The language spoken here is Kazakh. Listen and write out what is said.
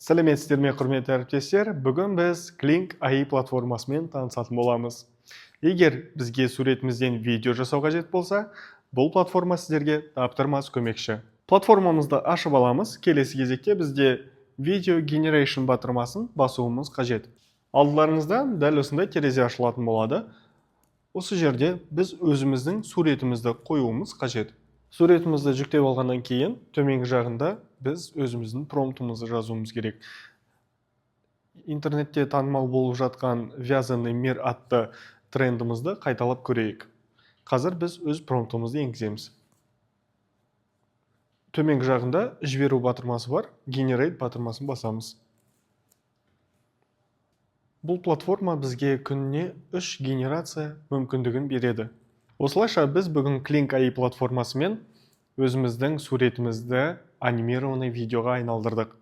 Сәлеметсіздер ме, құрметті әріптестер? Бүгін біз Kling AI платформасымен танысатын боламыз. Егер бізге суретімізден видео жасау қажет болса, бұл платформа сіздерге таптырмас көмекші. Платформамызды ашып аламыз. Келесі кезекте бізде Video Generation батырмасын басуымыз қажет. Алдыларыңызда дәл осындай терезе ашылатын болады. Осы жерде біз өзіміздің суретімізді қоюымыз қажет. Суретімізді жүктеп алғаннан кейін, төменгі жағында біз өзіміздің промптымызды жазуымыз керек. Интернетте танымал болып жатқан вязаный мир атты трендімізді қайталап көрейік. Қазір біз өз промптымызды енгіземіз. Төменгі жағында жіберу батырмасы бар, Generate батырмасын басамыз. Бұл платформа бізге күніне 3 генерация мүмкіндігін береді. Осылайша біз бүгін Kling AI платформасымен өзіміздің суретімізді анимированный видеоға айналдырдық.